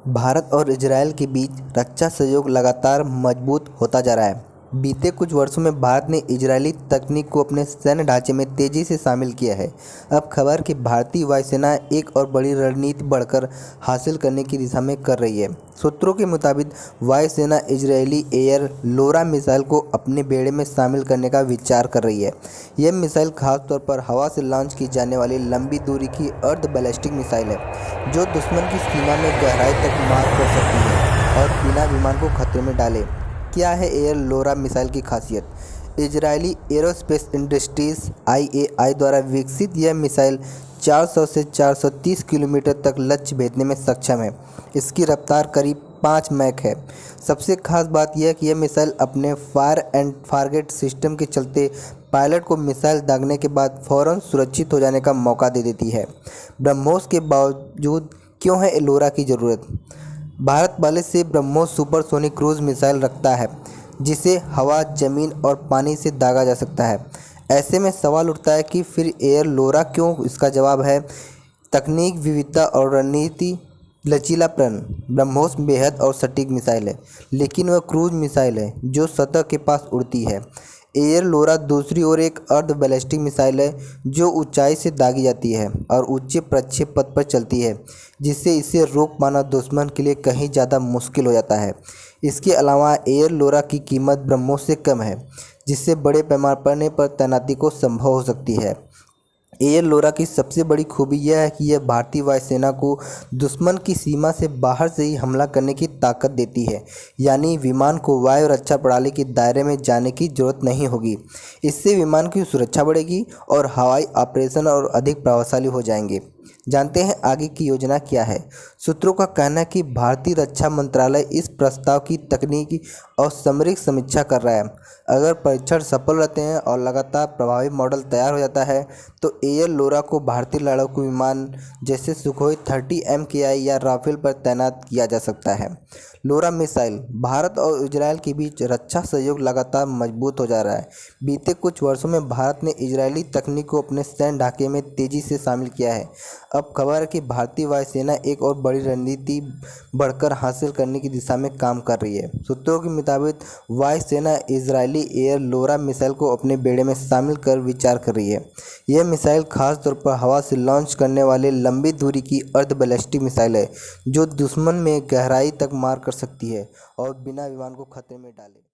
भारत और इजरायल के बीच रक्षा सहयोग लगातार मजबूत होता जा रहा है। बीते कुछ वर्षों में भारत ने इजरायली तकनीक को अपने सैन्य ढांचे में तेजी से शामिल किया है। अब खबर कि भारतीय वायुसेना एक और बड़ी रणनीति बढ़कर हासिल करने की दिशा में कर रही है। सूत्रों के मुताबिक वायुसेना इजरायली एयर लोरा मिसाइल को अपने बेड़े में शामिल करने का विचार कर रही है। यह मिसाइल खासतौर पर हवा से लॉन्च की जाने वाली लंबी दूरी की अर्ध बैलिस्टिक मिसाइल है, जो दुश्मन की सीमा में गहराई तक मार कर सकती है और बिना विमान को खतरे में डाले। क्या है एयर लोरा मिसाइल की खासियत? इजरायली एरोस्पेस इंडस्ट्रीज (IAI) द्वारा विकसित यह मिसाइल 400 से 430 किलोमीटर तक लक्ष्य भेजने में सक्षम है। इसकी रफ्तार करीब 5 मैक है। सबसे खास बात यह है कि यह मिसाइल अपने फायर एंड फॉरगेट सिस्टम के चलते पायलट को मिसाइल दागने के बाद फौरन सुरक्षित हो जाने का मौका दे देती है। ब्रह्मोस के बावजूद क्यों है लोरा की ज़रूरत? भारत पहले से ब्रह्मोस सुपरसोनिक क्रूज मिसाइल रखता है, जिसे हवा, जमीन और पानी से दागा जा सकता है। ऐसे में सवाल उठता है कि फिर एयर लोरा क्यों? इसका जवाब है तकनीक विविधता और रणनीति लचीलापन। ब्रह्मोस बेहद और सटीक मिसाइल है, लेकिन वह क्रूज मिसाइल है जो सतह के पास उड़ती है। एयर लोरा दूसरी ओर एक अर्ध बैलिस्टिक मिसाइल है जो ऊंचाई से दागी जाती है और उच्च प्रक्षेप पथ पर चलती है, जिससे इसे रोक पाना दुश्मन के लिए कहीं ज़्यादा मुश्किल हो जाता है। इसके अलावा एयर लोरा की कीमत ब्रह्मोस से कम है, जिससे बड़े पैमाने पर तैनाती को संभव हो सकती है। एयर लोरा की सबसे बड़ी खूबी यह है कि यह भारतीय वायुसेना को दुश्मन की सीमा से बाहर से ही हमला करने की ताकत देती है, यानी विमान को वायु रक्षा प्रणाली के दायरे में जाने की जरूरत नहीं होगी। इससे विमान की सुरक्षा बढ़ेगी और हवाई ऑपरेशन और अधिक प्रभावशाली हो जाएंगे। जानते हैं आगे की योजना क्या है। सूत्रों का कहना है कि भारतीय रक्षा मंत्रालय इस प्रस्ताव की तकनीकी और सामरिक समीक्षा कर रहा है। अगर परीक्षण सफल रहते हैं और लगातार प्रभावी मॉडल तैयार हो जाता है, तो एयर लोरा को भारतीय लड़ाकू विमान जैसे सुखोई 30 MKI या राफेल पर तैनात किया जा सकता है। लोरा मिसाइल। भारत और इजरायल के बीच रक्षा सहयोग लगातार मजबूत हो जा रहा है। बीते कुछ वर्षों में भारत ने इजरायली तकनीक को अपने सैन्य ढांचे में तेजी से शामिल किया है। अब खबर है कि भारतीय वायुसेना एक और बड़ी रणनीति बढ़कर हासिल करने की दिशा में काम कर रही है। सूत्रों के मुताबिक वायुसेना इजरायली एयर लोरा मिसाइल को अपने बेड़े में शामिल कर विचार कर रही है। यह मिसाइल खासतौर पर हवा से लॉन्च करने वाले लंबी दूरी की अर्ध बैलिस्टिक मिसाइल है, जो दुश्मन में गहराई तक मार कर सकती है और बिना विमान को खतरे में डाले।